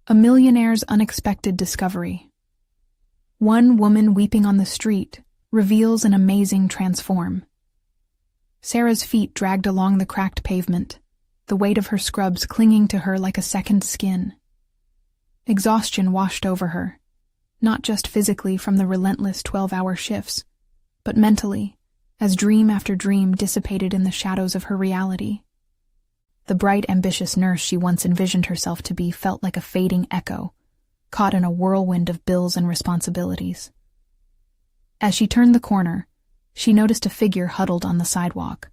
A millionaire's unexpected discovery. One woman weeping on the street reveals an amazing transform. Sarah's feet dragged along the cracked pavement, the weight of her scrubs clinging to her like a second skin. Exhaustion washed over her, not just physically from the relentless 12-hour shifts, but mentally, as dream after dream dissipated in the shadows of her reality. The bright, ambitious nurse she once envisioned herself to be felt like a fading echo, caught in a whirlwind of bills and responsibilities. As she turned the corner, she noticed a figure huddled on the sidewalk,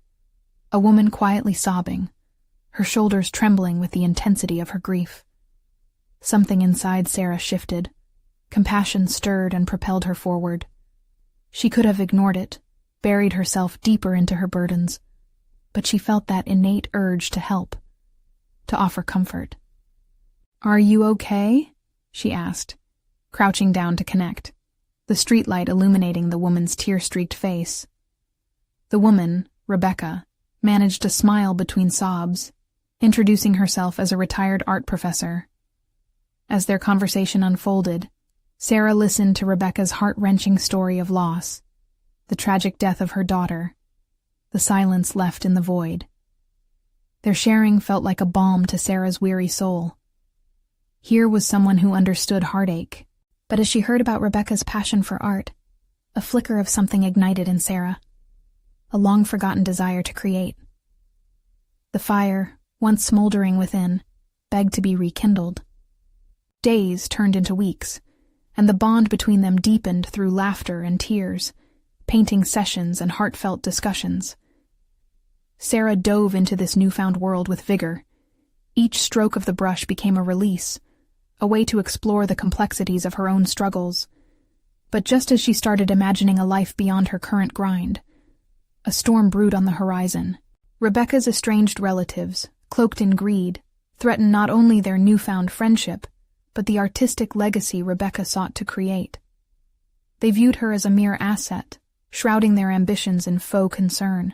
a woman quietly sobbing, her shoulders trembling with the intensity of her grief. Something inside Sarah shifted. Compassion stirred and propelled her forward. She could have ignored it, buried herself deeper into her burdens, but she felt that innate urge to help, to offer comfort. "Are you okay?" she asked, crouching down to connect, the streetlight illuminating the woman's tear-streaked face. The woman, Rebecca, managed a smile between sobs, introducing herself as a retired art professor. As their conversation unfolded, Sarah listened to Rebecca's heart-wrenching story of loss, the tragic death of her daughter, the silence left in the void. Their sharing felt like a balm to Sarah's weary soul. Here was someone who understood heartache, but as she heard about Rebecca's passion for art, a flicker of something ignited in Sarah, a long-forgotten desire to create. The fire, once smoldering within, begged to be rekindled. Days turned into weeks, and the bond between them deepened through laughter and tears, painting sessions and heartfelt discussions. Sarah dove into this newfound world with vigor. Each stroke of the brush became a release, a way to explore the complexities of her own struggles. But just as she started imagining a life beyond her current grind, a storm brewed on the horizon. Rebecca's estranged relatives, cloaked in greed, threatened not only their newfound friendship, but the artistic legacy Rebecca sought to create. They viewed her as a mere asset, shrouding their ambitions in faux concern.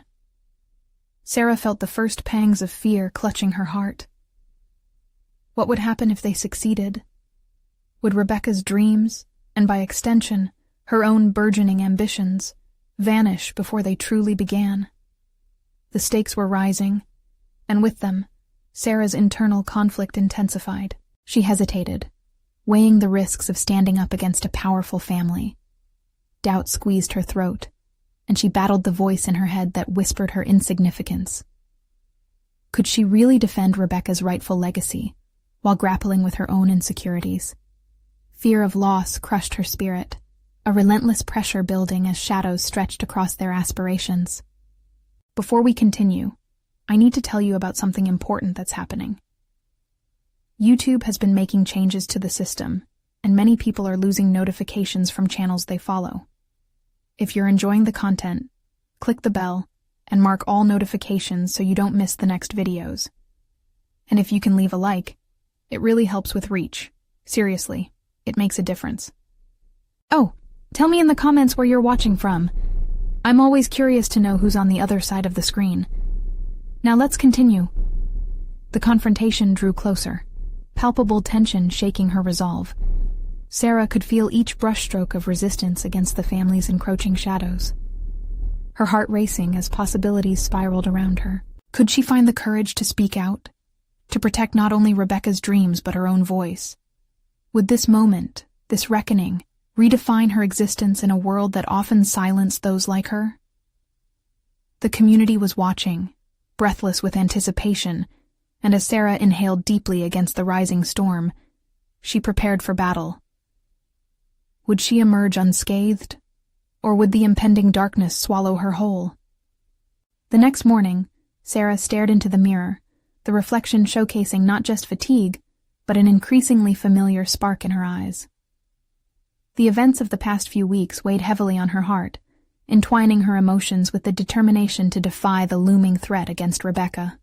Sarah felt the first pangs of fear clutching her heart. What would happen if they succeeded? Would Rebecca's dreams, and by extension, her own burgeoning ambitions, vanish before they truly began? The stakes were rising, and with them, Sarah's internal conflict intensified. She hesitated, weighing the risks of standing up against a powerful family. Doubt squeezed her throat, and she battled the voice in her head that whispered her insignificance. Could she really defend Rebecca's rightful legacy, while grappling with her own insecurities? Fear of loss crushed her spirit, a relentless pressure building as shadows stretched across their aspirations. Before we continue, I need to tell you about something important that's happening. YouTube has been making changes to the system, and many people are losing notifications from channels they follow. If you're enjoying the content, click the bell and mark all notifications so you don't miss the next videos. And if you can leave a like, it really helps with reach. Seriously, it makes a difference. Oh, tell me in the comments where you're watching from. I'm always curious to know who's on the other side of the screen. Now let's continue. The confrontation drew closer, palpable tension shaking her resolve. Sarah could feel each brushstroke of resistance against the family's encroaching shadows. Her heart racing as possibilities spiraled around her. Could she find the courage to speak out? To protect not only Rebecca's dreams but her own voice? Would this moment, this reckoning, redefine her existence in a world that often silenced those like her? The community was watching, breathless with anticipation, and as Sarah inhaled deeply against the rising storm, she prepared for battle. Would she emerge unscathed, or would the impending darkness swallow her whole? The next morning, Sarah stared into the mirror, the reflection showcasing not just fatigue, but an increasingly familiar spark in her eyes. The events of the past few weeks weighed heavily on her heart, entwining her emotions with the determination to defy the looming threat against Rebecca.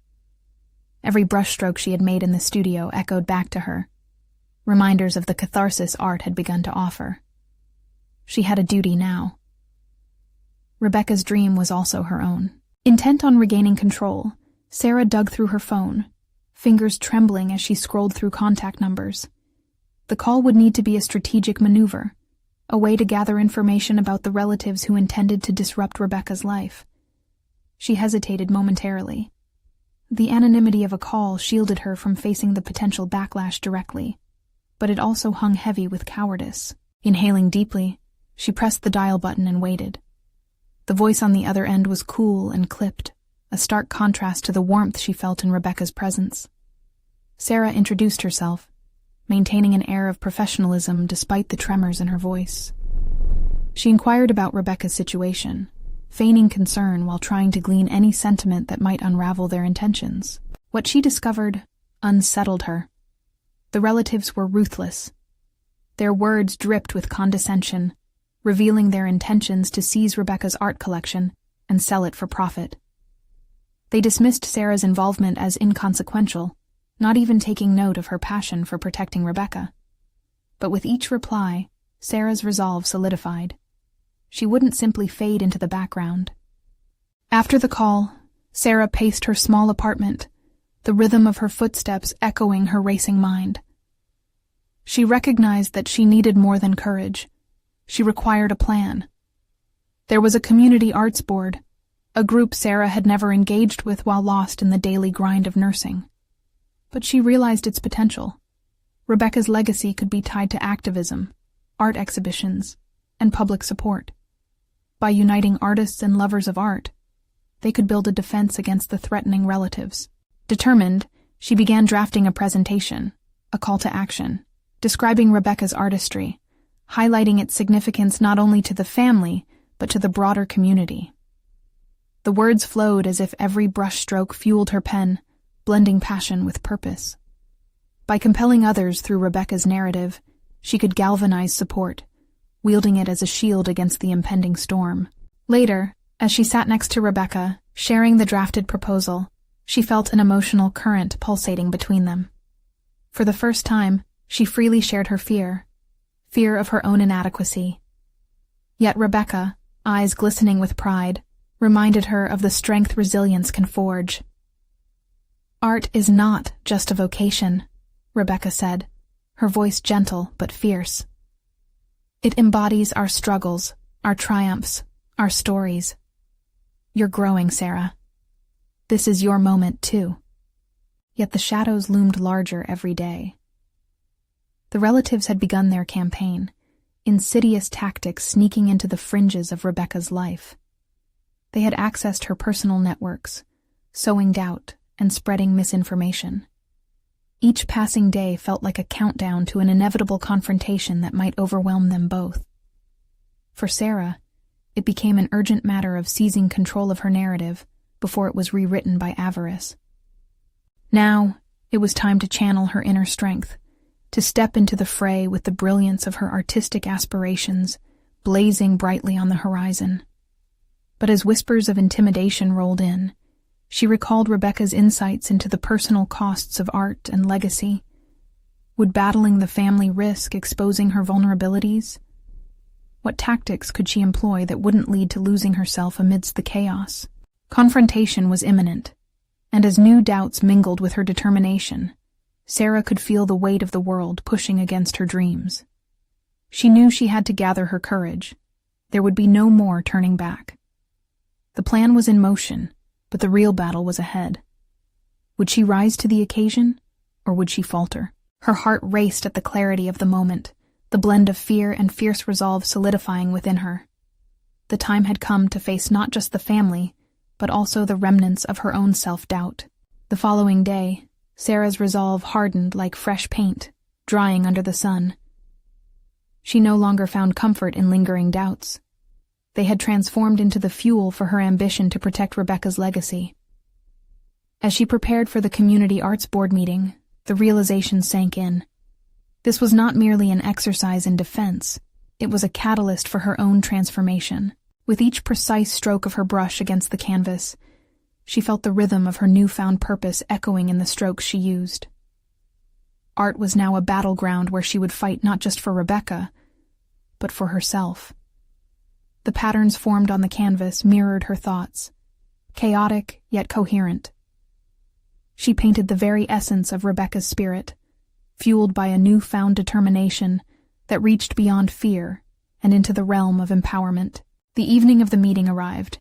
Every brushstroke she had made in the studio echoed back to her, reminders of the catharsis art had begun to offer. She had a duty now. Rebecca's dream was also her own. Intent on regaining control, Sarah dug through her phone, fingers trembling as she scrolled through contact numbers, The call would need to be a strategic maneuver, a way to gather information about the relatives who intended to disrupt Rebecca's life. She hesitated momentarily. The anonymity of a call shielded her from facing the potential backlash directly, but it also hung heavy with cowardice. Inhaling deeply, she pressed the dial button and waited. The voice on the other end was cool and clipped, a stark contrast to the warmth she felt in Rebecca's presence. Sarah introduced herself, maintaining an air of professionalism despite the tremors in her voice. She inquired about Rebecca's situation, feigning concern while trying to glean any sentiment that might unravel their intentions. What she discovered unsettled her. The relatives were ruthless. Their words dripped with condescension, revealing their intentions to seize Rebecca's art collection and sell it for profit. They dismissed Sarah's involvement as inconsequential, not even taking note of her passion for protecting Rebecca. But with each reply, Sarah's resolve solidified. She wouldn't simply fade into the background. After the call, Sarah paced her small apartment, the rhythm of her footsteps echoing her racing mind. She recognized that she needed more than courage. She required a plan. There was a community arts board, a group Sarah had never engaged with while lost in the daily grind of nursing. But she realized its potential. Rebecca's legacy could be tied to activism, art exhibitions, and public support. By uniting artists and lovers of art, they could build a defense against the threatening relatives. Determined, she began drafting a presentation, a call to action, describing Rebecca's artistry, highlighting its significance not only to the family, but to the broader community. The words flowed as if every brushstroke fueled her pen, blending passion with purpose. By compelling others through Rebecca's narrative, she could galvanize support, wielding it as a shield against the impending storm. Later, as she sat next to Rebecca, sharing the drafted proposal, she felt an emotional current pulsating between them. For the first time, she freely shared her fear of her own inadequacy. Yet Rebecca, eyes glistening with pride, reminded her of the strength resilience can forge. "Art is not just a vocation," Rebecca said, her voice gentle but fierce. "It embodies our struggles, our triumphs, our stories. You're growing, Sarah. This is your moment, too." Yet the shadows loomed larger every day. The relatives had begun their campaign, insidious tactics sneaking into the fringes of Rebecca's life. They had accessed her personal networks, sowing doubt and spreading misinformation. Each passing day felt like a countdown to an inevitable confrontation that might overwhelm them both. For Sarah, it became an urgent matter of seizing control of her narrative before it was rewritten by avarice. Now, it was time to channel her inner strength, to step into the fray with the brilliance of her artistic aspirations blazing brightly on the horizon. But as whispers of intimidation rolled in, she recalled Rebecca's insights into the personal costs of art and legacy. Would battling the family risk exposing her vulnerabilities? What tactics could she employ that wouldn't lead to losing herself amidst the chaos? Confrontation was imminent, and as new doubts mingled with her determination, Sarah could feel the weight of the world pushing against her dreams. She knew she had to gather her courage. There would be no more turning back. The plan was in motion, but the real battle was ahead. Would she rise to the occasion, or would she falter? Her heart raced at the clarity of the moment, the blend of fear and fierce resolve solidifying within her. The time had come to face not just the family, but also the remnants of her own self-doubt. The following day, Sarah's resolve hardened like fresh paint, drying under the sun. She no longer found comfort in lingering doubts. They had transformed into the fuel for her ambition to protect Rebecca's legacy. As she prepared for the Community Arts Board meeting, the realization sank in. This was not merely an exercise in defense, it was a catalyst for her own transformation. With each precise stroke of her brush against the canvas, she felt the rhythm of her newfound purpose echoing in the strokes she used. Art was now a battleground where she would fight not just for Rebecca, but for herself. The patterns formed on the canvas mirrored her thoughts, chaotic yet coherent. She painted the very essence of Rebecca's spirit, fueled by a newfound determination that reached beyond fear and into the realm of empowerment. The evening of the meeting arrived,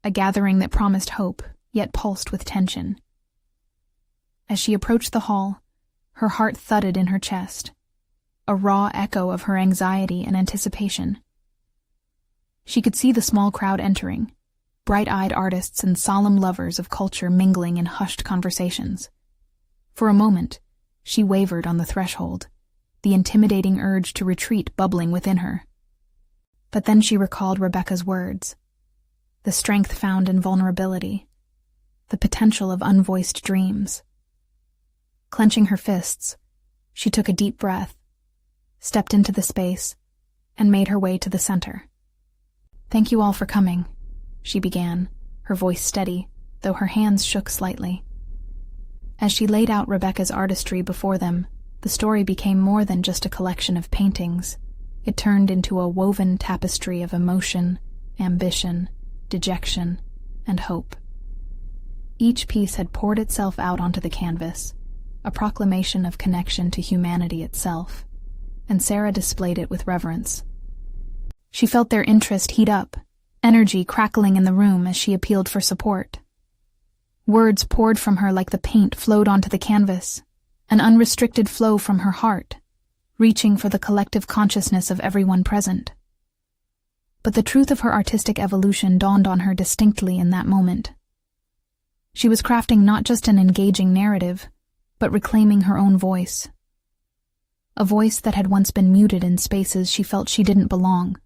a gathering that promised hope, yet pulsed with tension. As she approached the hall, her heart thudded in her chest, a raw echo of her anxiety and anticipation. She could see the small crowd entering, bright-eyed artists and solemn lovers of culture mingling in hushed conversations. For a moment, she wavered on the threshold, the intimidating urge to retreat bubbling within her. But then she recalled Rebecca's words, the strength found in vulnerability, the potential of unvoiced dreams. Clenching her fists, she took a deep breath, stepped into the space, and made her way to the center. "Thank you all for coming," she began, her voice steady, though her hands shook slightly. As she laid out Rebecca's artistry before them, the story became more than just a collection of paintings. It turned into a woven tapestry of emotion, ambition, dejection, and hope. Each piece had poured itself out onto the canvas, a proclamation of connection to humanity itself, and Sarah displayed it with reverence. She felt their interest heat up, energy crackling in the room as she appealed for support. Words poured from her like the paint flowed onto the canvas, an unrestricted flow from her heart, reaching for the collective consciousness of everyone present. But the truth of her artistic evolution dawned on her distinctly in that moment. She was crafting not just an engaging narrative, but reclaiming her own voice. A voice that had once been muted in spaces she felt she didn't belong.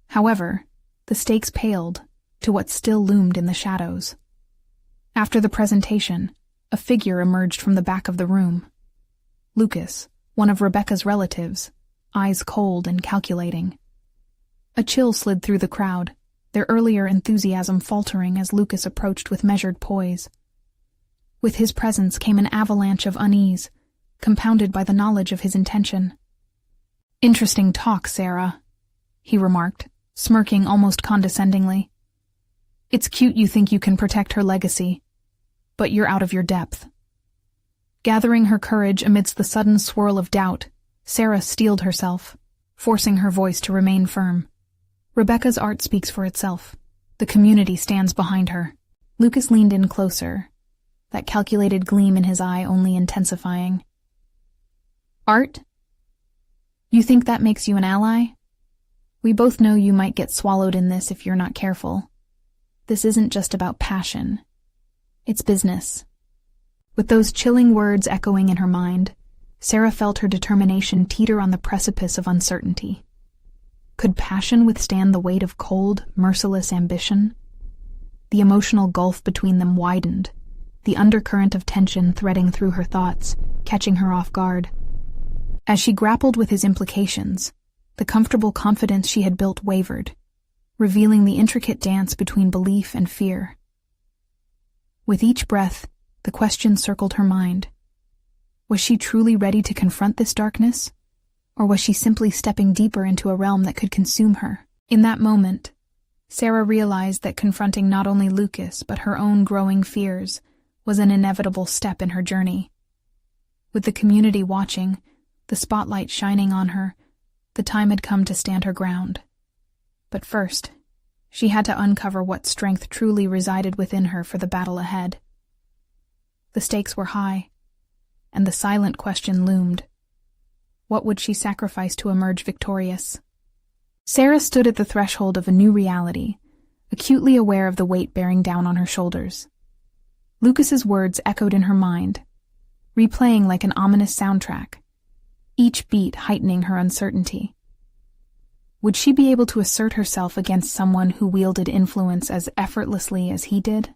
However, the stakes paled to what still loomed in the shadows. After the presentation, a figure emerged from the back of the room. Lucas, one of Rebecca's relatives, eyes cold and calculating. A chill slid through the crowd, their earlier enthusiasm faltering as Lucas approached with measured poise. With his presence came an avalanche of unease, compounded by the knowledge of his intention. "Interesting talk, Sarah," he remarked, smirking almost condescendingly. "It's cute you think you can protect her legacy, but you're out of your depth." Gathering her courage amidst the sudden swirl of doubt, Sarah steeled herself, forcing her voice to remain firm. "Rebecca's art speaks for itself. The community stands behind her." Lucas leaned in closer, that calculated gleam in his eye only intensifying. "Art? You think that makes you an ally? We both know you might get swallowed in this if you're not careful. This isn't just about passion. It's business." With those chilling words echoing in her mind, Sarah felt her determination teeter on the precipice of uncertainty. Could passion withstand the weight of cold, merciless ambition? The emotional gulf between them widened, the undercurrent of tension threading through her thoughts, catching her off guard. As she grappled with his implications, the comfortable confidence she had built wavered, revealing the intricate dance between belief and fear. With each breath, the question circled her mind. Was she truly ready to confront this darkness? Or was she simply stepping deeper into a realm that could consume her? In that moment, Sarah realized that confronting not only Lucas but her own growing fears was an inevitable step in her journey. With the community watching, the spotlight shining on her, the time had come to stand her ground. But first, she had to uncover what strength truly resided within her for the battle ahead. The stakes were high, and the silent question loomed. What would she sacrifice to emerge victorious? Sarah stood at the threshold of a new reality, acutely aware of the weight bearing down on her shoulders. Lucas's words echoed in her mind, replaying like an ominous soundtrack, each beat heightening her uncertainty. Would she be able to assert herself against someone who wielded influence as effortlessly as he did?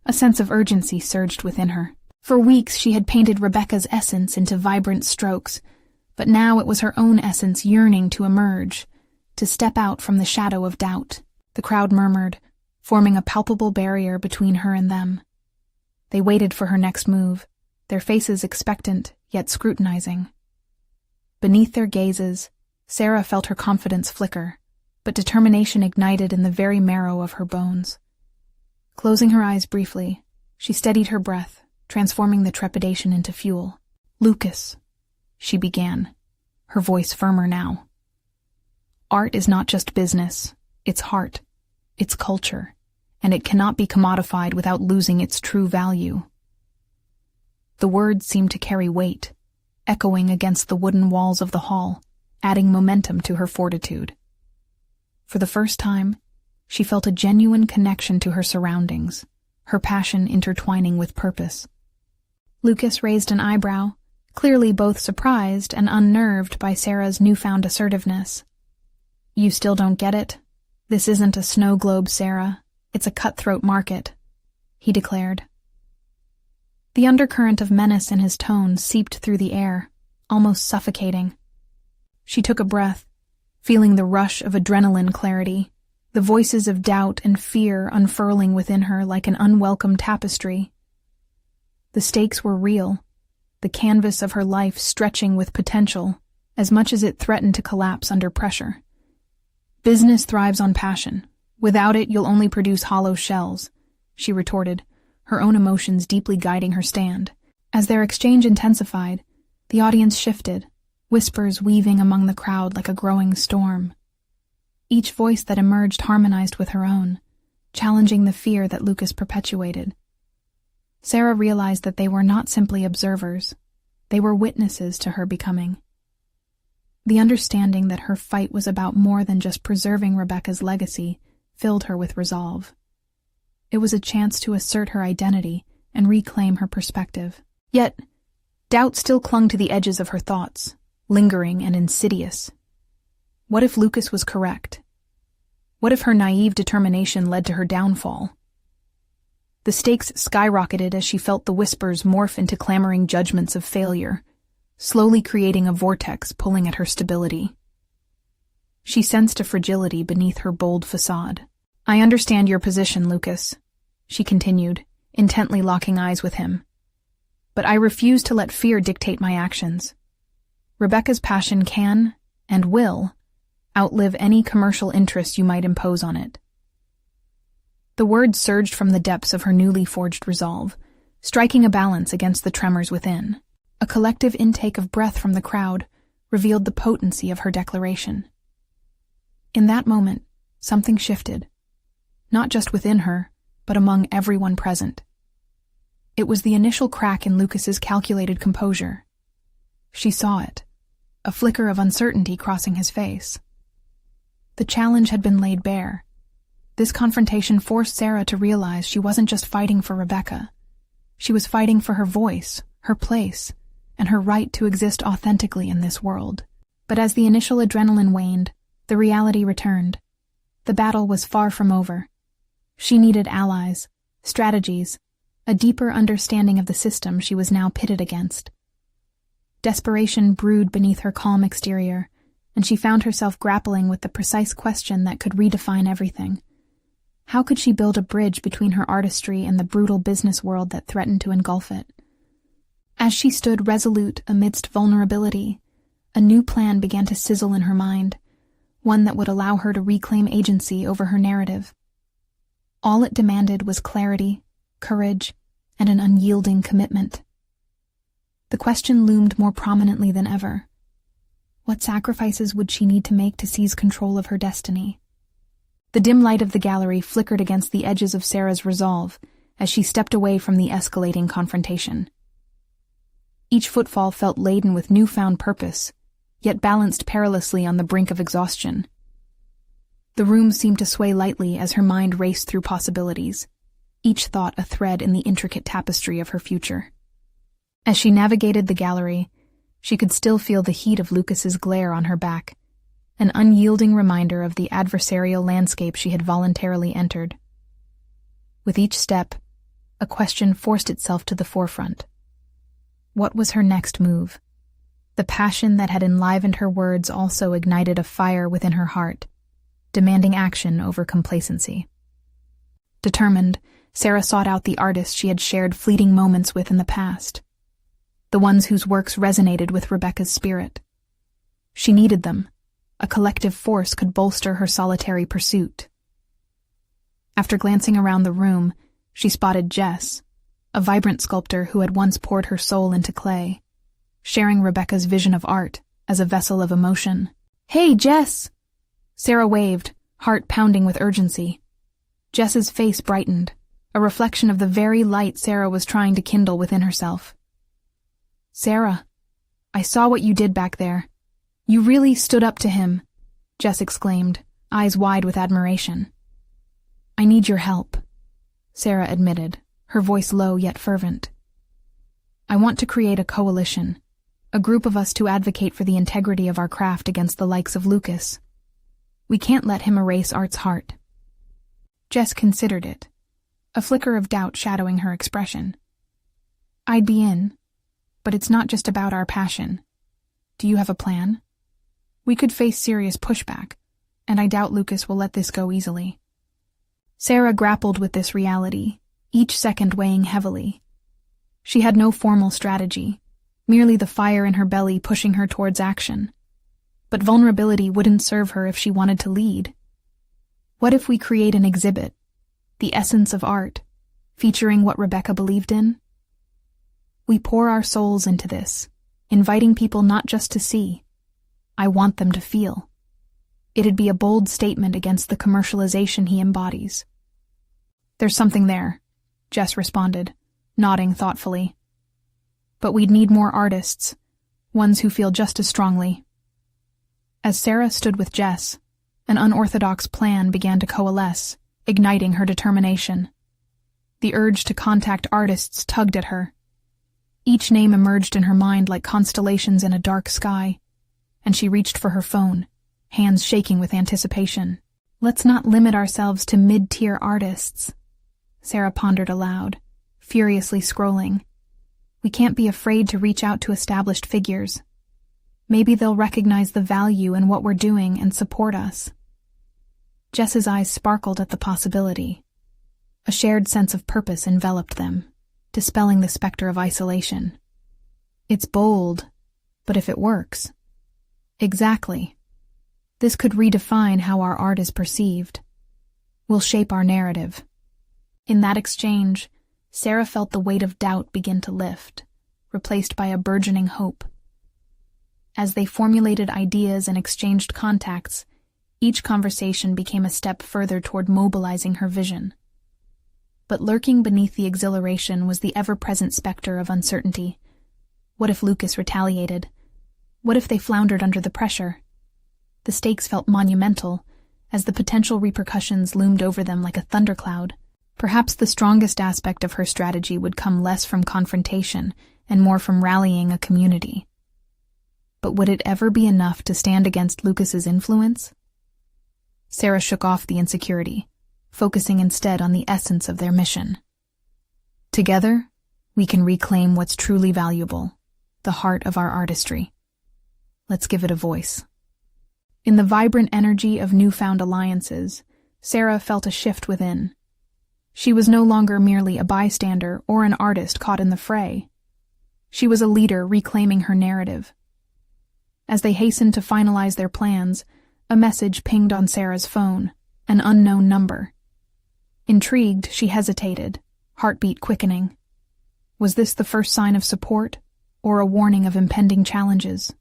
A sense of urgency surged within her. For weeks she had painted Rebecca's essence into vibrant strokes, but now it was her own essence yearning to emerge, to step out from the shadow of doubt. The crowd murmured, forming a palpable barrier between her and them. They waited for her next move, their faces expectant yet scrutinizing. Beneath their gazes, Sarah felt her confidence flicker, but determination ignited in the very marrow of her bones. Closing her eyes briefly, she steadied her breath, transforming the trepidation into fuel. "Lucas," she began, her voice firmer now. "Art is not just business, it's heart, it's culture, and it cannot be commodified without losing its true value." The words seemed to carry weight, echoing against the wooden walls of the hall, adding momentum to her fortitude. For the first time, she felt a genuine connection to her surroundings, her passion intertwining with purpose. Lucas raised an eyebrow, clearly both surprised and unnerved by Sarah's newfound assertiveness. "You still don't get it? This isn't a snow globe, Sarah. It's a cutthroat market," he declared. The undercurrent of menace in his tone seeped through the air, almost suffocating. She took a breath, feeling the rush of adrenaline clarity, the voices of doubt and fear unfurling within her like an unwelcome tapestry. The stakes were real, the canvas of her life stretching with potential, as much as it threatened to collapse under pressure. "Business thrives on passion. Without it, you'll only produce hollow shells," she retorted, her own emotions deeply guiding her stand. As their exchange intensified, the audience shifted, whispers weaving among the crowd like a growing storm. Each voice that emerged harmonized with her own, challenging the fear that Lucas perpetuated. Sarah realized that they were not simply observers, they were witnesses to her becoming. The understanding that her fight was about more than just preserving Rebecca's legacy filled her with resolve. It was a chance to assert her identity and reclaim her perspective. Yet, doubt still clung to the edges of her thoughts, lingering and insidious. What if Lucas was correct? What if her naive determination led to her downfall? The stakes skyrocketed as she felt the whispers morph into clamoring judgments of failure, slowly creating a vortex pulling at her stability. She sensed a fragility beneath her bold facade. "I understand your position, Lucas," she continued, intently locking eyes with him. "But I refuse to let fear dictate my actions. Rebecca's passion can, and will, outlive any commercial interest you might impose on it." The words surged from the depths of her newly forged resolve, striking a balance against the tremors within. A collective intake of breath from the crowd revealed the potency of her declaration. In that moment, something shifted, not just within her, but among everyone present. It was the initial crack in Lucas's calculated composure. She saw it, a flicker of uncertainty crossing his face. The challenge had been laid bare. This confrontation forced Sarah to realize she wasn't just fighting for Rebecca. She was fighting for her voice, her place, and her right to exist authentically in this world. But as the initial adrenaline waned, the reality returned. The battle was far from over. She needed allies, strategies, a deeper understanding of the system she was now pitted against. Desperation brewed beneath her calm exterior, and she found herself grappling with the precise question that could redefine everything. How could she build a bridge between her artistry and the brutal business world that threatened to engulf it? As she stood resolute amidst vulnerability, a new plan began to sizzle in her mind, one that would allow her to reclaim agency over her narrative. All it demanded was clarity, courage, and an unyielding commitment. The question loomed more prominently than ever. What sacrifices would she need to make to seize control of her destiny? The dim light of the gallery flickered against the edges of Sarah's resolve as she stepped away from the escalating confrontation. Each footfall felt laden with newfound purpose, yet balanced perilously on the brink of exhaustion. The room seemed to sway lightly as her mind raced through possibilities, each thought a thread in the intricate tapestry of her future. As she navigated the gallery, she could still feel the heat of Lucas's glare on her back, an unyielding reminder of the adversarial landscape she had voluntarily entered. With each step, a question forced itself to the forefront. What was her next move? The passion that had enlivened her words also ignited a fire within her heart, demanding action over complacency. Determined, Sarah sought out the artists she had shared fleeting moments with in the past, the ones whose works resonated with Rebecca's spirit. She needed them. A collective force could bolster her solitary pursuit. After glancing around the room, she spotted Jess, a vibrant sculptor who had once poured her soul into clay. sharing Rebecca's vision of art as a vessel of emotion. "Hey, Jess!" Sarah waved, heart pounding with urgency. Jess's face brightened, a reflection of the very light Sarah was trying to kindle within herself. "Sarah, I saw what you did back there. You really stood up to him," Jess exclaimed, eyes wide with admiration. "I need your help," Sarah admitted, her voice low yet fervent. "I want to create a coalition, a group of us to advocate for the integrity of our craft against the likes of Lucas. We can't let him erase art's heart." Jess considered it, a flicker of doubt shadowing her expression. "I'd be in, but it's not just about our passion. Do you have a plan? We could face serious pushback, and I doubt Lucas will let this go easily." Sarah grappled with this reality, each second weighing heavily. She had no formal strategy, merely the fire in her belly pushing her towards action. But vulnerability wouldn't serve her if she wanted to lead. What if we create an exhibit, the essence of art, featuring what Rebecca believed in? We pour our souls into this, inviting people not just to see. I want them to feel. It'd be a bold statement against the commercialization he embodies. "There's something there," Jess responded, nodding thoughtfully. "But we'd need more artists, ones who feel just as strongly." As Sarah stood with Jess, an unorthodox plan began to coalesce, igniting her determination. The urge to contact artists tugged at her. Each name emerged in her mind like constellations in a dark sky, and she reached for her phone, hands shaking with anticipation. "Let's not limit ourselves to mid-tier artists," Sarah pondered aloud, furiously scrolling. "We can't be afraid to reach out to established figures. Maybe they'll recognize the value in what we're doing and support us." Jess's eyes sparkled at the possibility. A shared sense of purpose enveloped them, dispelling the specter of isolation. "It's bold, but if it works..." "Exactly. This could redefine how our art is perceived. We'll shape our narrative." In that exchange, Sarah felt the weight of doubt begin to lift, replaced by a burgeoning hope. As they formulated ideas and exchanged contacts, each conversation became a step further toward mobilizing her vision. But lurking beneath the exhilaration was the ever-present specter of uncertainty. What if Lucas retaliated? What if they floundered under the pressure? The stakes felt monumental, as the potential repercussions loomed over them like a thundercloud. Perhaps the strongest aspect of her strategy would come less from confrontation and more from rallying a community. But would it ever be enough to stand against Lucas's influence? Sarah shook off the insecurity, focusing instead on the essence of their mission. Together, we can reclaim what's truly valuable, the heart of our artistry. Let's give it a voice. In the vibrant energy of newfound alliances, Sarah felt a shift within. She was no longer merely a bystander or an artist caught in the fray. She was a leader reclaiming her narrative. As they hastened to finalize their plans, a message pinged on Sarah's phone, an unknown number. Intrigued, she hesitated, heartbeat quickening. Was this the first sign of support, or a warning of impending challenges?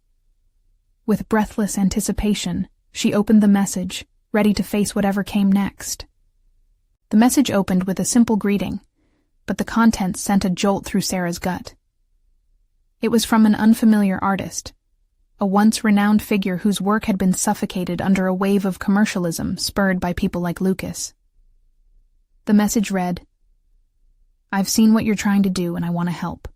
With breathless anticipation, she opened the message, ready to face whatever came next. The message opened with a simple greeting, but the contents sent a jolt through Sarah's gut. It was from an unfamiliar artist, a once renowned figure whose work had been suffocated under a wave of commercialism spurred by people like Lucas. The message read, "I've seen what you're trying to do and I want to help.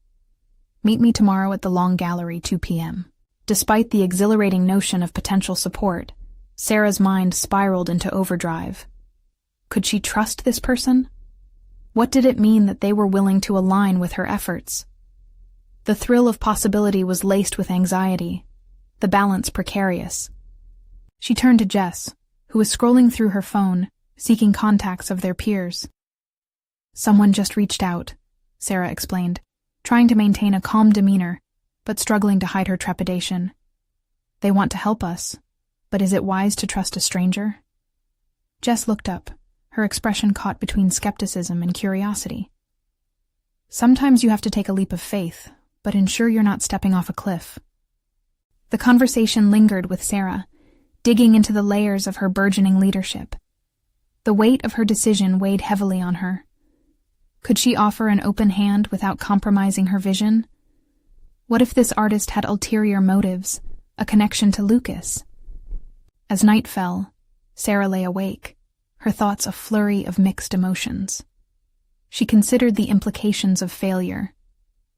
Meet me tomorrow at the Long Gallery, 2 p.m. Despite the exhilarating notion of potential support, Sarah's mind spiraled into overdrive. Could she trust this person? What did it mean that they were willing to align with her efforts? The thrill of possibility was laced with anxiety, the balance precarious. She turned to Jess, who was scrolling through her phone, seeking contacts of their peers. "Someone just reached out," Sarah explained, trying to maintain a calm demeanor, but struggling to hide her trepidation. "They want to help us, but is it wise to trust a stranger?" Jess looked up, her expression caught between skepticism and curiosity. "Sometimes you have to take a leap of faith, but ensure you're not stepping off a cliff. The conversation lingered with Sarah, digging into the layers of her burgeoning leadership. The weight of her decision weighed heavily on her. Could she offer an open hand without compromising her vision? What if this artist had ulterior motives, a connection to Lucas? As night fell, Sarah lay awake, her thoughts a flurry of mixed emotions. She considered the implications of failure,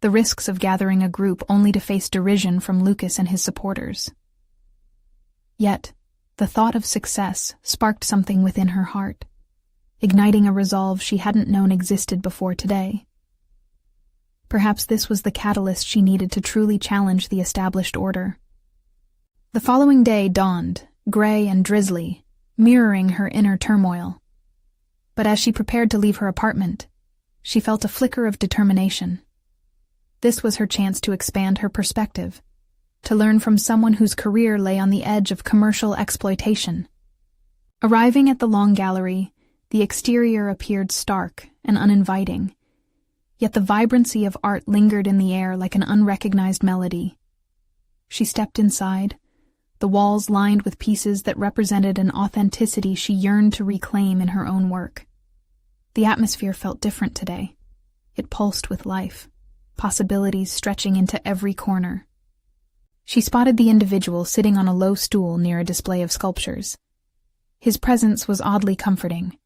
the risks of gathering a group only to face derision from Lucas and his supporters. Yet, the thought of success sparked something within her heart, igniting a resolve she hadn't known existed before today. Perhaps this was the catalyst she needed to truly challenge the established order. The following day dawned, gray and drizzly, mirroring her inner turmoil. But as she prepared to leave her apartment, she felt a flicker of determination. This was her chance to expand her perspective, to learn from someone whose career lay on the edge of commercial exploitation. Arriving at the long gallery, the exterior appeared stark and uninviting, yet the vibrancy of art lingered in the air like an unrecognized melody. She stepped inside, the walls lined with pieces that represented an authenticity she yearned to reclaim in her own work. The atmosphere felt different today. It pulsed with life, possibilities stretching into every corner. She spotted the individual sitting on a low stool near a display of sculptures. His presence was oddly comforting.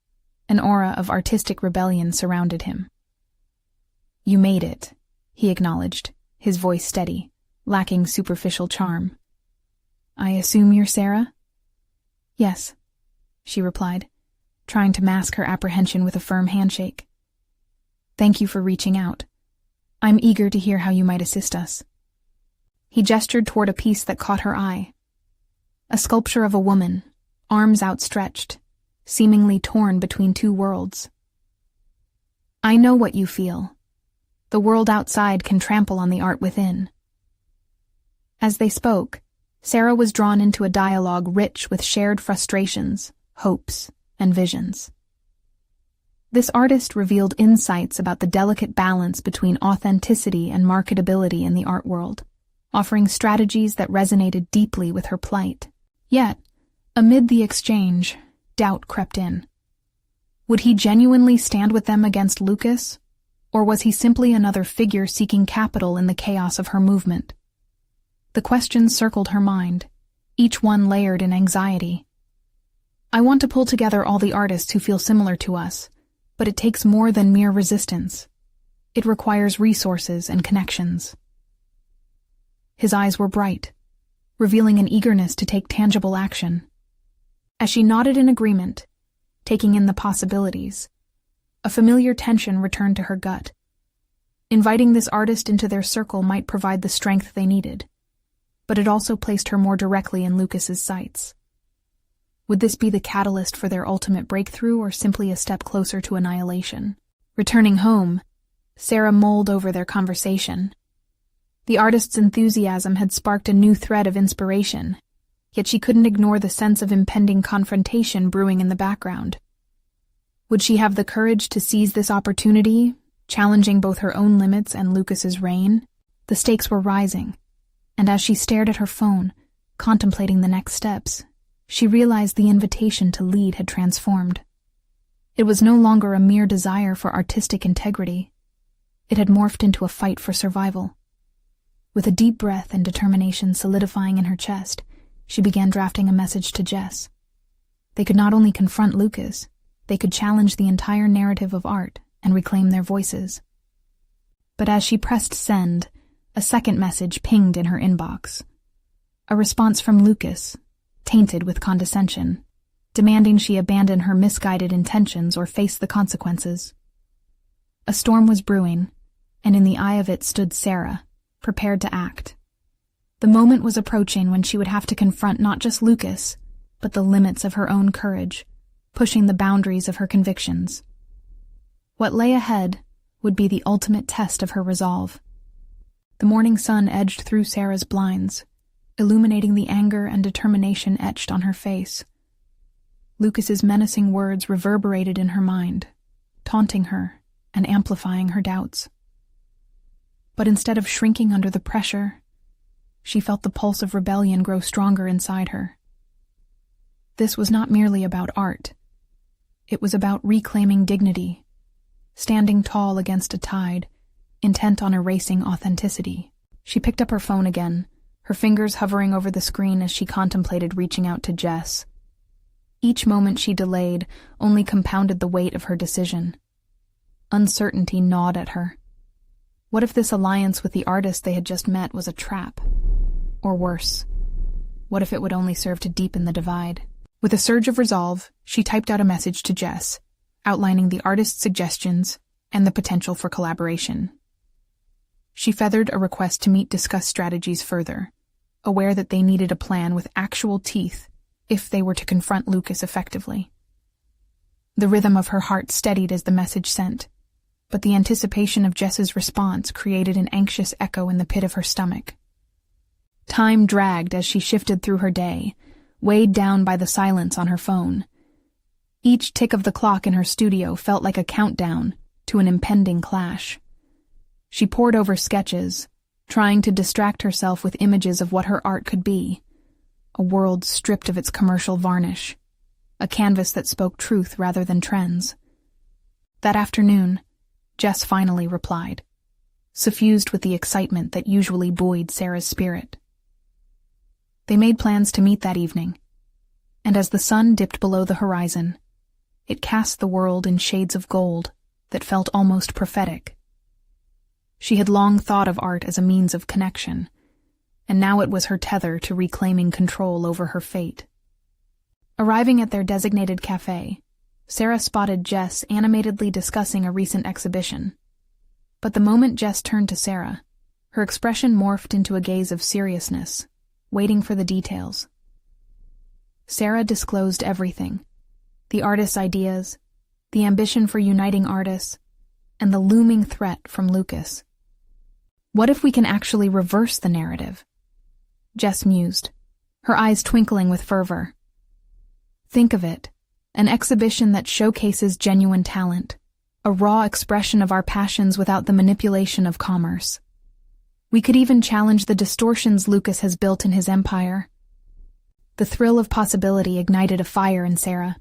An aura of artistic rebellion surrounded him. "You made it," he acknowledged, his voice steady, lacking superficial charm. "I assume you're Sarah?" "Yes," she replied, trying to mask her apprehension with a firm handshake. "Thank you for reaching out. I'm eager to hear how you might assist us." He gestured toward a piece that caught her eye. A sculpture of a woman, arms outstretched, seemingly torn between two worlds. "I know what you feel. The world outside can trample on the art within." As they spoke, Sarah was drawn into a dialogue rich with shared frustrations, hopes, and visions. This artist revealed insights about the delicate balance between authenticity and marketability in the art world, offering strategies that resonated deeply with her plight. Yet, amid the exchange, doubt crept in. Would he genuinely stand with them against Lucas, or was he simply another figure seeking capital in the chaos of her movement? The questions circled her mind, each one layered in anxiety. "I want to pull together all the artists who feel similar to us, but it takes more than mere resistance. It requires resources and connections." His eyes were bright, revealing an eagerness to take tangible action. As she nodded in agreement, taking in the possibilities, a familiar tension returned to her gut. Inviting this artist into their circle might provide the strength they needed, but it also placed her more directly in Lucas's sights. Would this be the catalyst for their ultimate breakthrough, or simply a step closer to annihilation? Returning home, Sarah mulled over their conversation. The artist's enthusiasm had sparked a new thread of inspiration, yet she couldn't ignore the sense of impending confrontation brewing in the background. Would she have the courage to seize this opportunity, challenging both her own limits and Lucas's reign? The stakes were rising, and as she stared at her phone, contemplating the next steps, she realized the invitation to lead had transformed. It was no longer a mere desire for artistic integrity. It had morphed into a fight for survival. With a deep breath and determination solidifying in her chest, she began drafting a message to Jess. They could not only confront Lucas, they could challenge the entire narrative of art and reclaim their voices. But as she pressed send, a second message pinged in her inbox. A response from Lucas, tainted with condescension, demanding she abandon her misguided intentions or face the consequences. A storm was brewing, and in the eye of it stood Sarah, prepared to act. The moment was approaching when she would have to confront not just Lucas, but the limits of her own courage, pushing the boundaries of her convictions. What lay ahead would be the ultimate test of her resolve. The morning sun edged through Sarah's blinds, illuminating the anger and determination etched on her face. Lucas's menacing words reverberated in her mind, taunting her and amplifying her doubts. But instead of shrinking under the pressure, she felt the pulse of rebellion grow stronger inside her. This was not merely about art. It was about reclaiming dignity, standing tall against a tide, intent on erasing authenticity. She picked up her phone again, her fingers hovering over the screen as she contemplated reaching out to Jess. Each moment she delayed only compounded the weight of her decision. Uncertainty gnawed at her. What if this alliance with the artist they had just met was a trap? Or worse, what if it would only serve to deepen the divide? With a surge of resolve, she typed out a message to Jess, outlining the artist's suggestions and the potential for collaboration. She feathered a request to meet discuss strategies further, aware that they needed a plan with actual teeth if they were to confront Lucas effectively. The rhythm of her heart steadied as the message sent, but the anticipation of Jess's response created an anxious echo in the pit of her stomach. Time dragged as she shifted through her day, weighed down by the silence on her phone. Each tick of the clock in her studio felt like a countdown to an impending clash. She pored over sketches, trying to distract herself with images of what her art could be, a world stripped of its commercial varnish, a canvas that spoke truth rather than trends. That afternoon, Jess finally replied, suffused with the excitement that usually buoyed Sarah's spirit. They made plans to meet that evening, and as the sun dipped below the horizon, it cast the world in shades of gold that felt almost prophetic. She had long thought of art as a means of connection, and now it was her tether to reclaiming control over her fate. Arriving at their designated cafe, Sarah spotted Jess animatedly discussing a recent exhibition. But the moment Jess turned to Sarah, her expression morphed into a gaze of seriousness, waiting for the details. Sarah disclosed everything: the artist's ideas, the ambition for uniting artists, and the looming threat from Lucas. What if we can actually reverse the narrative? Jess mused, her eyes twinkling with fervor. Think of it, an exhibition that showcases genuine talent, a raw expression of our passions without the manipulation of commerce. We could even challenge the distortions Lucas has built in his empire. The thrill of possibility ignited a fire in Sarah.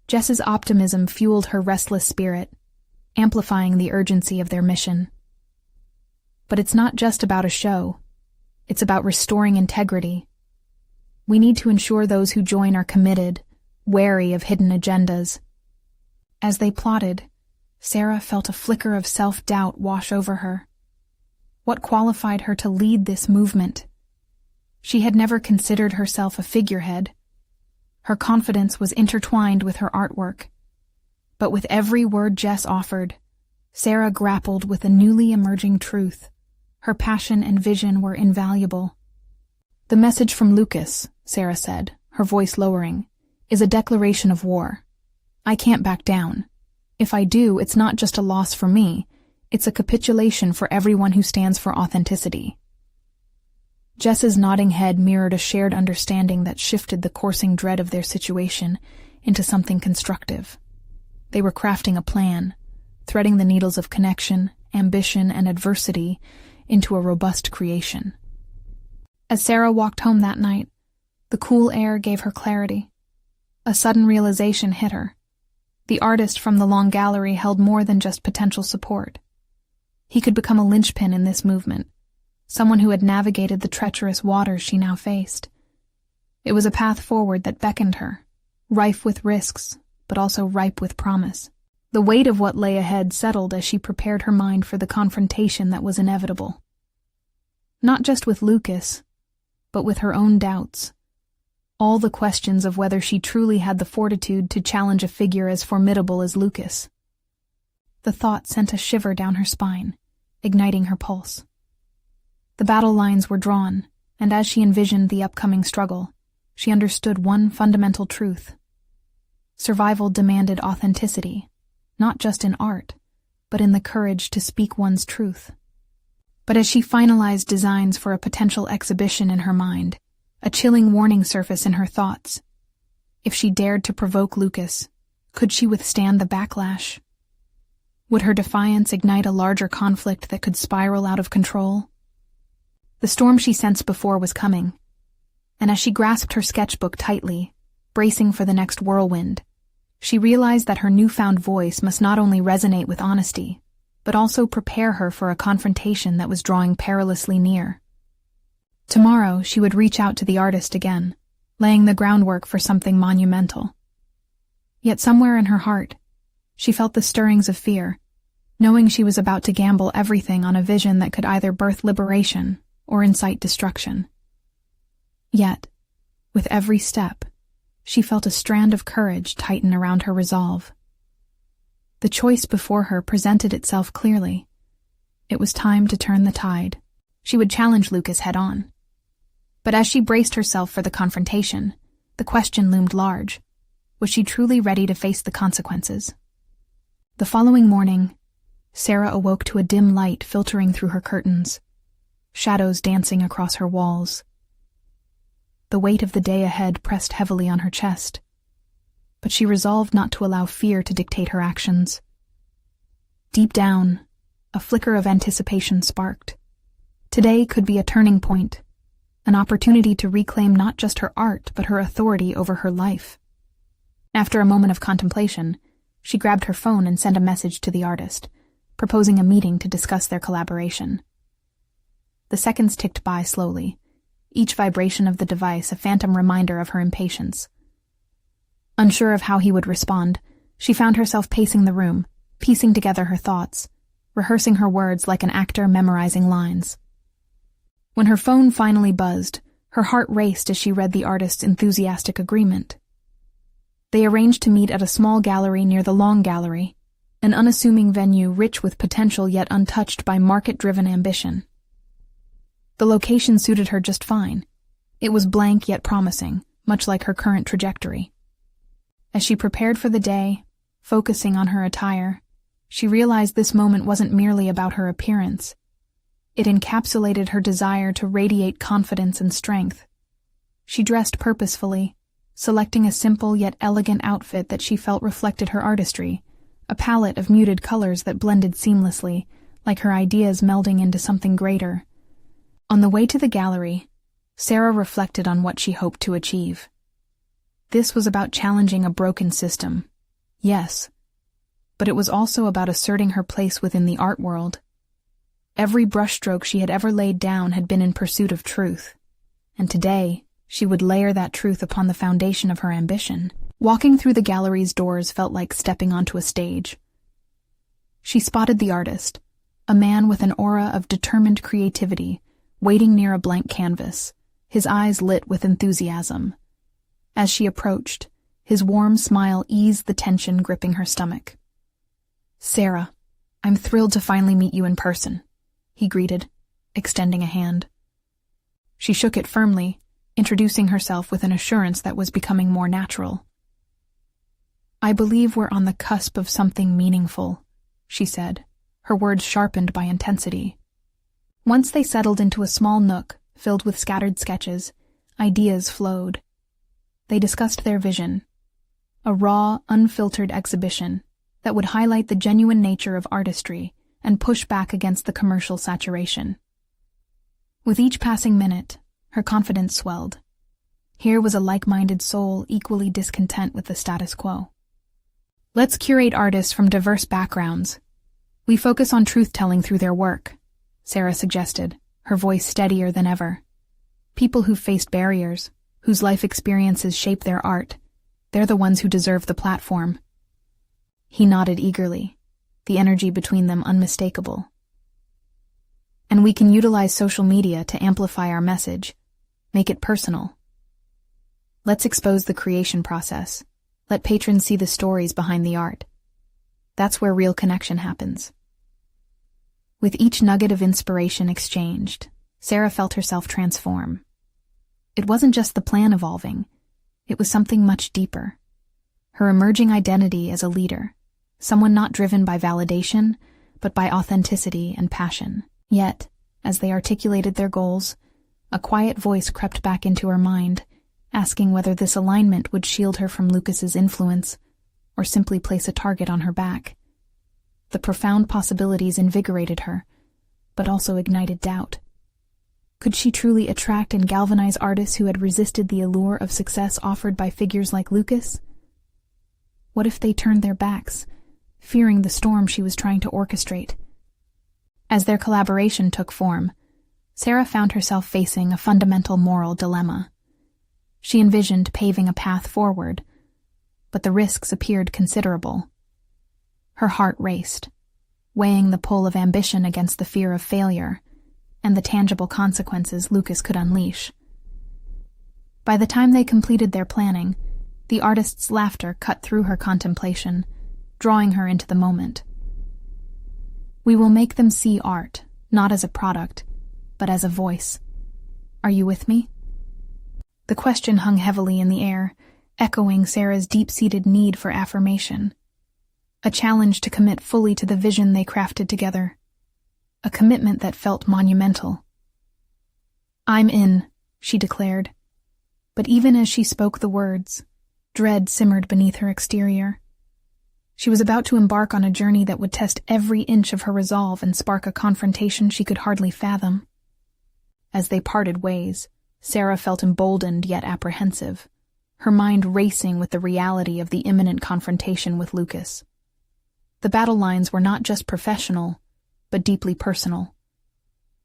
Jess's optimism fueled her restless spirit, amplifying the urgency of their mission. But it's not just about a show. It's about restoring integrity. We need to ensure those who join are committed, wary of hidden agendas. As they plotted, Sarah felt a flicker of self-doubt wash over her. What qualified her to lead this movement? She had never considered herself a figurehead. Her confidence was intertwined with her artwork. But with every word Jess offered, Sarah grappled with a newly emerging truth. Her passion and vision were invaluable. The message from Lucas, Sarah said, her voice lowering, is a declaration of war. I can't back down. If I do, it's not just a loss for me. It's a capitulation for everyone who stands for authenticity. Jess's nodding head mirrored a shared understanding that shifted the coursing dread of their situation into something constructive. They were crafting a plan, threading the needles of connection, ambition, and adversity into a robust creation. As Sarah walked home that night, the cool air gave her clarity. A sudden realization hit her. The artist from the long gallery held more than just potential support. He could become a linchpin in this movement, someone who had navigated the treacherous waters she now faced. It was a path forward that beckoned her, rife with risks, but also ripe with promise. The weight of what lay ahead settled as she prepared her mind for the confrontation that was inevitable. Not just with Lucas, but with her own doubts. All the questions of whether she truly had the fortitude to challenge a figure as formidable as Lucas. The thought sent a shiver down her spine, igniting her pulse. The battle lines were drawn, and as she envisioned the upcoming struggle, she understood one fundamental truth. Survival demanded authenticity, not just in art, but in the courage to speak one's truth. But as she finalized designs for a potential exhibition in her mind, a chilling warning surfaced in her thoughts. If she dared to provoke Lucas, could she withstand the backlash? Would her defiance ignite a larger conflict that could spiral out of control? The storm she sensed before was coming, and as she grasped her sketchbook tightly, bracing for the next whirlwind, she realized that her newfound voice must not only resonate with honesty, but also prepare her for a confrontation that was drawing perilously near. Tomorrow, she would reach out to the artist again, laying the groundwork for something monumental. Yet somewhere in her heart, she felt the stirrings of fear, knowing she was about to gamble everything on a vision that could either birth liberation or incite destruction. Yet, with every step, she felt a strand of courage tighten around her resolve. The choice before her presented itself clearly. It was time to turn the tide. She would challenge Lucas head-on. But as she braced herself for the confrontation, the question loomed large. Was she truly ready to face the consequences? The following morning, Sarah awoke to a dim light filtering through her curtains, shadows dancing across her walls. The weight of the day ahead pressed heavily on her chest, but she resolved not to allow fear to dictate her actions. Deep down, a flicker of anticipation sparked. Today could be a turning point, an opportunity to reclaim not just her art but her authority over her life. After a moment of contemplation, she grabbed her phone and sent a message to the artist, proposing a meeting to discuss their collaboration. The seconds ticked by slowly, each vibration of the device a phantom reminder of her impatience. Unsure of how he would respond, she found herself pacing the room, piecing together her thoughts, rehearsing her words like an actor memorizing lines. When her phone finally buzzed, her heart raced as she read the artist's enthusiastic agreement. They arranged to meet at a small gallery near the Long Gallery, an unassuming venue rich with potential yet untouched by market-driven ambition. The location suited her just fine. It was blank yet promising, much like her current trajectory. As she prepared for the day, focusing on her attire, she realized this moment wasn't merely about her appearance. It encapsulated her desire to radiate confidence and strength. She dressed purposefully, selecting a simple yet elegant outfit that she felt reflected her artistry, a palette of muted colors that blended seamlessly, like her ideas melding into something greater. On the way to the gallery, Sarah reflected on what she hoped to achieve. This was about challenging a broken system, yes, but it was also about asserting her place within the art world. Every brushstroke she had ever laid down had been in pursuit of truth, and today she would layer that truth upon the foundation of her ambition. Walking through the gallery's doors felt like stepping onto a stage. She spotted the artist, a man with an aura of determined creativity, waiting near a blank canvas, his eyes lit with enthusiasm. As she approached, his warm smile eased the tension gripping her stomach. "Sarah, I'm thrilled to finally meet you in person," he greeted, extending a hand. She shook it firmly, introducing herself with an assurance that was becoming more natural. "I believe we're on the cusp of something meaningful," she said, her words sharpened by intensity. Once they settled into a small nook filled with scattered sketches, ideas flowed. They discussed their vision, a raw, unfiltered exhibition that would highlight the genuine nature of artistry and push back against the commercial saturation. With each passing minute, her confidence swelled. Here was a like-minded soul equally discontent with the status quo. "Let's curate artists from diverse backgrounds. We focus on truth-telling through their work," Sarah suggested, her voice steadier than ever. "People who've faced barriers, whose life experiences shape their art, they're the ones who deserve the platform." He nodded eagerly, the energy between them unmistakable. "And we can utilize social media to amplify our message, make it personal. Let's expose the creation process. Let patrons see the stories behind the art. That's where real connection happens." With each nugget of inspiration exchanged, Sarah felt herself transform. It wasn't just the plan evolving, it was something much deeper. Her emerging identity as a leader, someone not driven by validation, but by authenticity and passion. Yet, as they articulated their goals, a quiet voice crept back into her mind, asking whether this alignment would shield her from Lucas's influence, or simply place a target on her back. The profound possibilities invigorated her, but also ignited doubt. Could she truly attract and galvanize artists who had resisted the allure of success offered by figures like Lucas? What if they turned their backs, fearing the storm she was trying to orchestrate? As their collaboration took form, Sarah found herself facing a fundamental moral dilemma. She envisioned paving a path forward, but the risks appeared considerable. Her heart raced, weighing the pull of ambition against the fear of failure and the tangible consequences Lucas could unleash. By the time they completed their planning, the artist's laughter cut through her contemplation, drawing her into the moment. "We will make them see art, not as a product, but as a voice. Are you with me?" The question hung heavily in the air, echoing Sarah's deep-seated need for affirmation. A challenge to commit fully to the vision they crafted together. A commitment that felt monumental. "I'm in," she declared. But even as she spoke the words, dread simmered beneath her exterior. She was about to embark on a journey that would test every inch of her resolve and spark a confrontation she could hardly fathom. As they parted ways, Sarah felt emboldened yet apprehensive, her mind racing with the reality of the imminent confrontation with Lucas. The battle lines were not just professional, but deeply personal.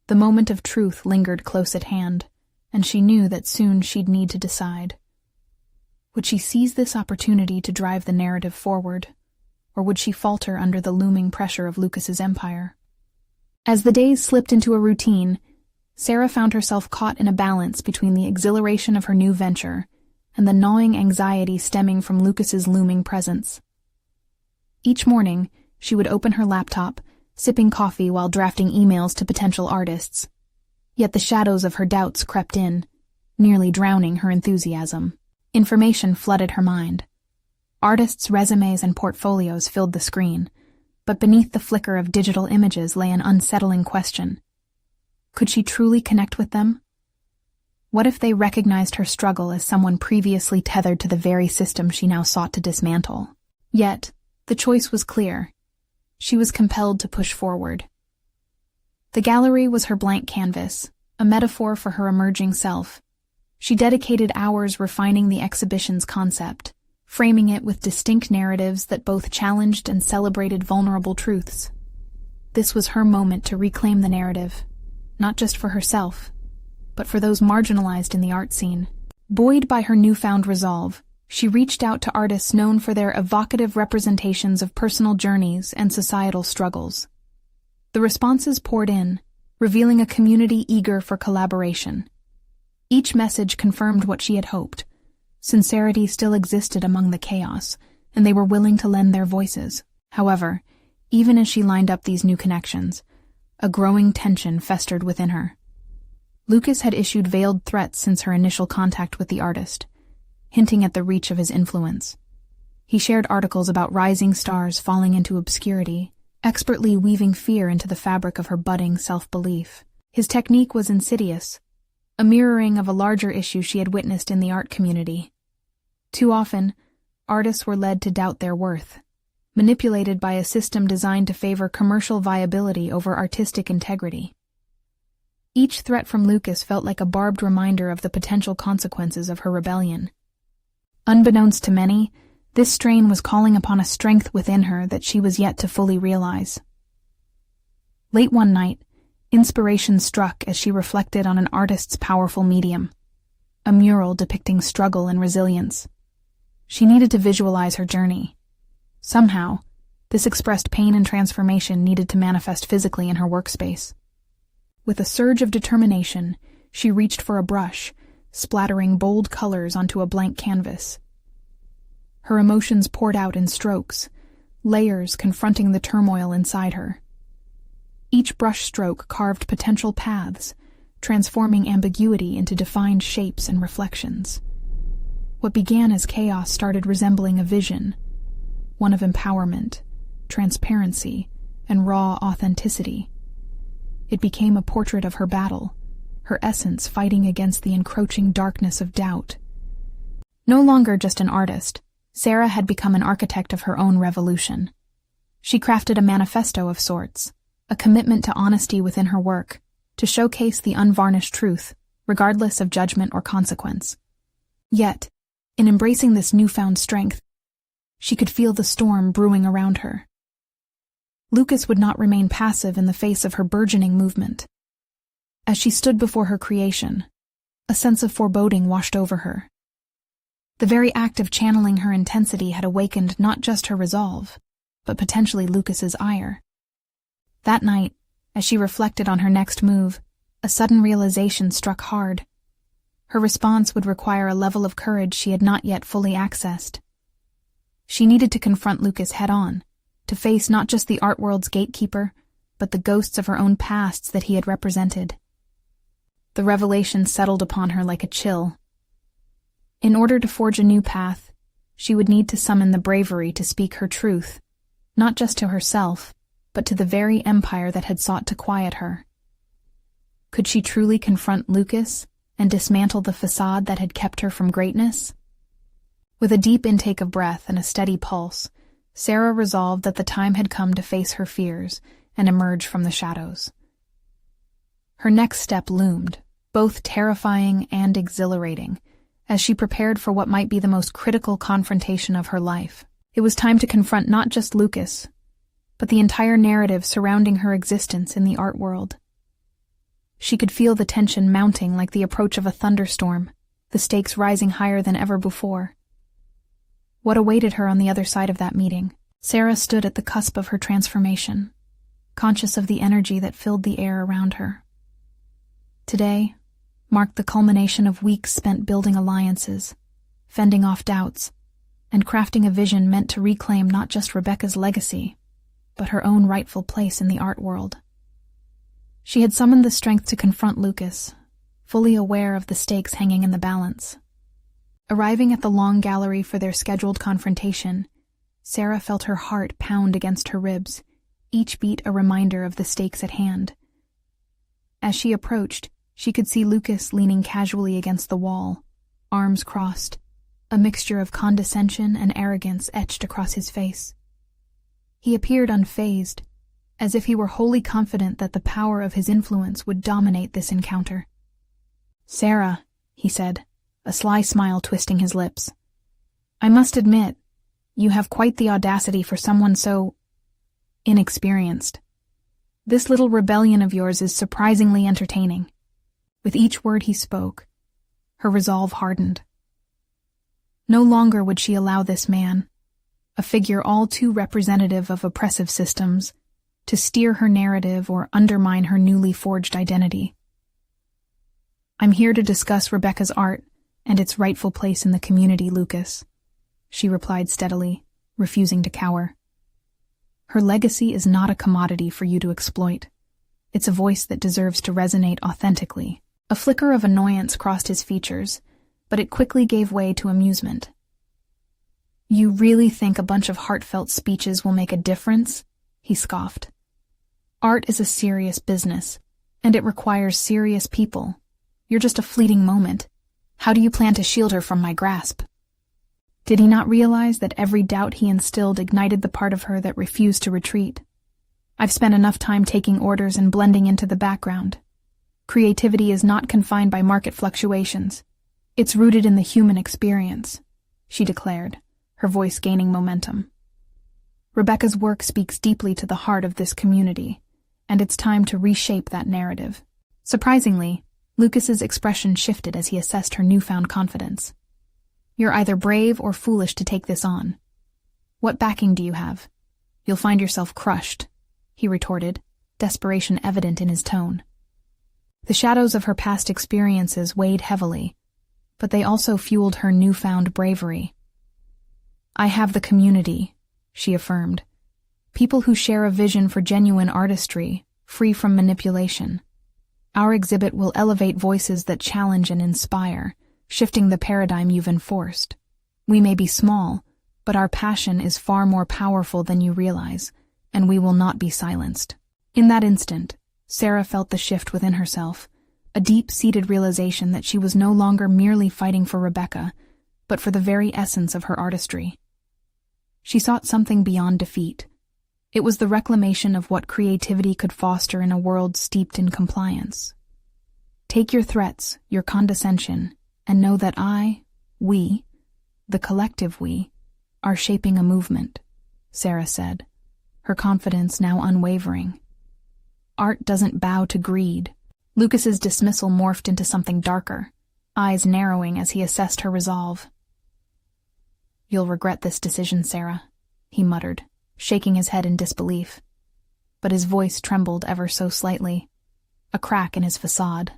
The moment of truth lingered close at hand, and she knew that soon she'd need to decide. Would she seize this opportunity to drive the narrative forward, or would she falter under the looming pressure of Lucas's empire? As the days slipped into a routine, Sarah found herself caught in a balance between the exhilaration of her new venture and the gnawing anxiety stemming from Lucas's looming presence. Each morning, she would open her laptop, sipping coffee while drafting emails to potential artists. Yet the shadows of her doubts crept in, nearly drowning her enthusiasm. Information flooded her mind. Artists' resumes and portfolios filled the screen, but beneath the flicker of digital images lay an unsettling question. Could she truly connect with them? What if they recognized her struggle as someone previously tethered to the very system she now sought to dismantle? Yet, the choice was clear. She was compelled to push forward. The gallery was her blank canvas, a metaphor for her emerging self. She dedicated hours refining the exhibition's concept, framing it with distinct narratives that both challenged and celebrated vulnerable truths. This was her moment to reclaim the narrative, not just for herself, but for those marginalized in the art scene. Buoyed by her newfound resolve, she reached out to artists known for their evocative representations of personal journeys and societal struggles. The responses poured in, revealing a community eager for collaboration. Each message confirmed what she had hoped. Sincerity still existed among the chaos, and they were willing to lend their voices. However, even as she lined up these new connections, a growing tension festered within her. Lucas had issued veiled threats since her initial contact with the artist, hinting at the reach of his influence. He shared articles about rising stars falling into obscurity, expertly weaving fear into the fabric of her budding self-belief. His technique was insidious, a mirroring of a larger issue she had witnessed in the art community. Too often, artists were led to doubt their worth, manipulated by a system designed to favor commercial viability over artistic integrity. Each threat from Lucas felt like a barbed reminder of the potential consequences of her rebellion. Unbeknownst to many, this strain was calling upon a strength within her that she was yet to fully realize. Late one night, inspiration struck as she reflected on an artist's powerful medium, a mural depicting struggle and resilience. She needed to visualize her journey. Somehow, this expressed pain and transformation needed to manifest physically in her workspace. With a surge of determination, she reached for a brush, splattering bold colors onto a blank canvas. Her emotions poured out in strokes, layers confronting the turmoil inside her. Each brushstroke carved potential paths, transforming ambiguity into defined shapes and reflections. What began as chaos started resembling a vision, one of empowerment, transparency, and raw authenticity. It became a portrait of her battle, her essence fighting against the encroaching darkness of doubt. No longer just an artist, Sarah had become an architect of her own revolution. She crafted a manifesto of sorts, a commitment to honesty within her work, to showcase the unvarnished truth, regardless of judgment or consequence. Yet, in embracing this newfound strength, she could feel the storm brewing around her. Lucas would not remain passive in the face of her burgeoning movement. As she stood before her creation, a sense of foreboding washed over her. The very act of channeling her intensity had awakened not just her resolve, but potentially Lucas's ire. That night, as she reflected on her next move, a sudden realization struck hard. Her response would require a level of courage she had not yet fully accessed. She needed to confront Lucas head-on, to face not just the art world's gatekeeper, but the ghosts of her own pasts that he had represented. The revelation settled upon her like a chill. In order to forge a new path, she would need to summon the bravery to speak her truth, not just to herself, but to the very empire that had sought to quiet her. Could she truly confront Lucas and dismantle the facade that had kept her from greatness? With a deep intake of breath and a steady pulse, Sarah resolved that the time had come to face her fears and emerge from the shadows. Her next step loomed, both terrifying and exhilarating, as she prepared for what might be the most critical confrontation of her life. It was time to confront not just Lucas, but the entire narrative surrounding her existence in the art world. She could feel the tension mounting like the approach of a thunderstorm, the stakes rising higher than ever before. What awaited her on the other side of that meeting? Sarah stood at the cusp of her transformation, conscious of the energy that filled the air around her. Today marked the culmination of weeks spent building alliances, fending off doubts, and crafting a vision meant to reclaim not just Rebecca's legacy, but her own rightful place in the art world. She had summoned the strength to confront Lucas, fully aware of the stakes hanging in the balance. Arriving at the long gallery for their scheduled confrontation, Sarah felt her heart pound against her ribs, each beat a reminder of the stakes at hand. As she approached, she could see Lucas leaning casually against the wall, arms crossed, a mixture of condescension and arrogance etched across his face. He appeared unfazed, as if he were wholly confident that the power of his influence would dominate this encounter. "Sarah," he said, a sly smile twisting his lips. "I must admit, you have quite the audacity for someone so inexperienced. This little rebellion of yours is surprisingly entertaining." With each word he spoke, her resolve hardened. No longer would she allow this man, a figure all too representative of oppressive systems, to steer her narrative or undermine her newly forged identity. "I'm here to discuss Rebecca's art and its rightful place in the community, Lucas," she replied steadily, refusing to cower. "Her legacy is not a commodity for you to exploit. It's a voice that deserves to resonate authentically." A flicker of annoyance crossed his features, but it quickly gave way to amusement. "You really think a bunch of heartfelt speeches will make a difference?" he scoffed. "Art is a serious business, and it requires serious people. You're just a fleeting moment. How do you plan to shield her from my grasp?" Did he not realize that every doubt he instilled ignited the part of her that refused to retreat? "I've spent enough time taking orders and blending into the background. Creativity is not confined by market fluctuations. It's rooted in the human experience," she declared, her voice gaining momentum. "Rebecca's work speaks deeply to the heart of this community, and it's time to reshape that narrative." Surprisingly, Lucas's expression shifted as he assessed her newfound confidence. "You're either brave or foolish to take this on. What backing do you have? You'll find yourself crushed," he retorted, desperation evident in his tone. The shadows of her past experiences weighed heavily, but they also fueled her newfound bravery. "I have the community," she affirmed. "People who share a vision for genuine artistry, free from manipulation. Our exhibit will elevate voices that challenge and inspire, shifting the paradigm you've enforced. We may be small, but our passion is far more powerful than you realize, and we will not be silenced." In that instant, Sarah felt the shift within herself, a deep-seated realization that she was no longer merely fighting for Rebecca, but for the very essence of her artistry. She sought something beyond defeat. It was the reclamation of what creativity could foster in a world steeped in compliance. Take your threats, your condescension, and know that we, the collective we, are shaping a movement, Sarah said, her confidence now unwavering. Art doesn't bow to greed. Lucas's dismissal morphed into something darker, eyes narrowing as he assessed her resolve. "You'll regret this decision, Sarah," he muttered, shaking his head in disbelief. But his voice trembled ever so slightly, a crack in his facade.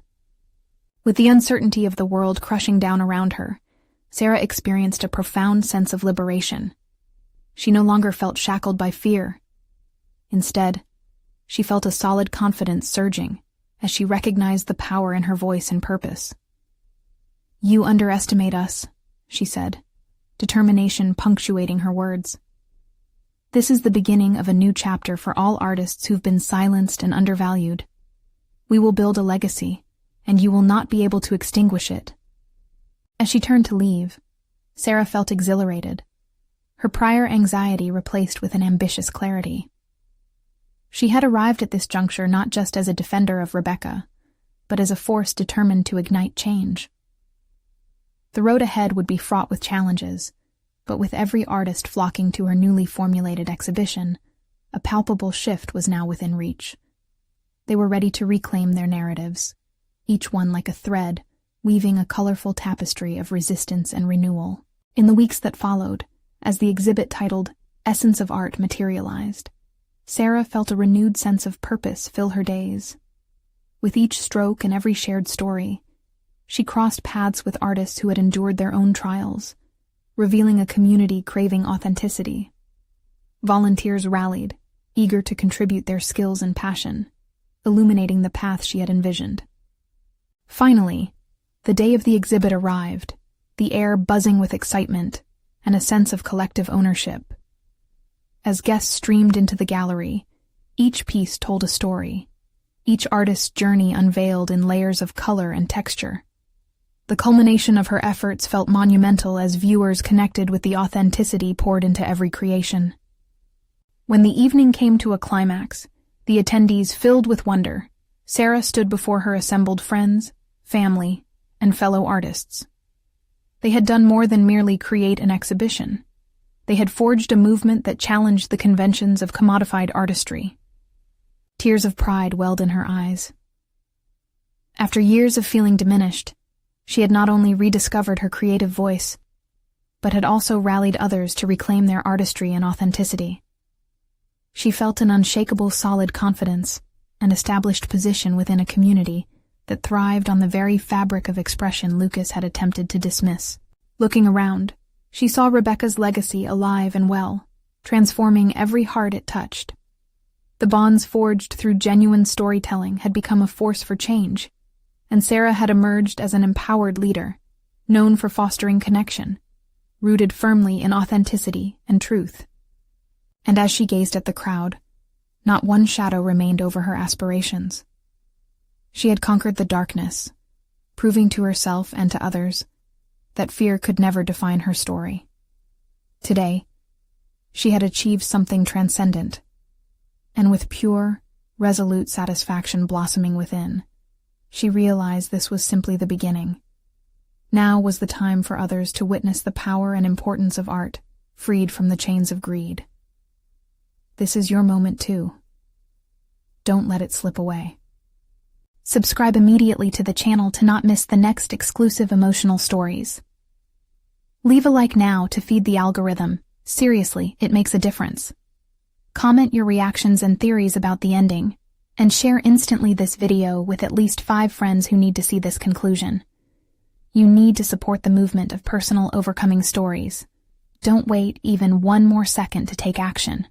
With the uncertainty of the world crushing down around her, Sarah experienced a profound sense of liberation. She no longer felt shackled by fear. Instead, she felt a solid confidence surging as she recognized the power in her voice and purpose. "You underestimate us," she said, determination punctuating her words. "This is the beginning of a new chapter for all artists who've been silenced and undervalued. We will build a legacy, and you will not be able to extinguish it." As she turned to leave, Sarah felt exhilarated, her prior anxiety replaced with an ambitious clarity. She had arrived at this juncture not just as a defender of Rebecca, but as a force determined to ignite change. The road ahead would be fraught with challenges, but with every artist flocking to her newly formulated exhibition, a palpable shift was now within reach. They were ready to reclaim their narratives, each one like a thread, weaving a colorful tapestry of resistance and renewal. In the weeks that followed, as the exhibit titled Essence of Art materialized, Sarah felt a renewed sense of purpose fill her days. With each stroke and every shared story, she crossed paths with artists who had endured their own trials, revealing a community craving authenticity. Volunteers rallied, eager to contribute their skills and passion, illuminating the path she had envisioned. Finally, the day of the exhibit arrived, the air buzzing with excitement and a sense of collective ownership. As guests streamed into the gallery, each piece told a story, each artist's journey unveiled in layers of color and texture. The culmination of her efforts felt monumental as viewers connected with the authenticity poured into every creation. When the evening came to a climax, the attendees filled with wonder, Sarah stood before her assembled friends, family, and fellow artists. They had done more than merely create an exhibition. They had forged a movement that challenged the conventions of commodified artistry. Tears of pride welled in her eyes. After years of feeling diminished, she had not only rediscovered her creative voice, but had also rallied others to reclaim their artistry and authenticity. She felt an unshakable solid confidence and established position within a community that thrived on the very fabric of expression Lucas had attempted to dismiss. Looking around, she saw Rebecca's legacy alive and well, transforming every heart it touched. The bonds forged through genuine storytelling had become a force for change, and Sarah had emerged as an empowered leader, known for fostering connection, rooted firmly in authenticity and truth. And as she gazed at the crowd, not one shadow remained over her aspirations. She had conquered the darkness, proving to herself and to others that fear could never define her story. Today, she had achieved something transcendent, and with pure, resolute satisfaction blossoming within, she realized this was simply the beginning. Now was the time for others to witness the power and importance of art, freed from the chains of greed. This is your moment too. Don't let it slip away. Subscribe immediately to the channel to not miss the next exclusive emotional stories. Leave a like now to feed the algorithm. Seriously, it makes a difference. Comment your reactions and theories about the ending, and share instantly this video with at least 5 friends who need to see this conclusion. You need to support the movement of personal overcoming stories. Don't wait even one more second to take action.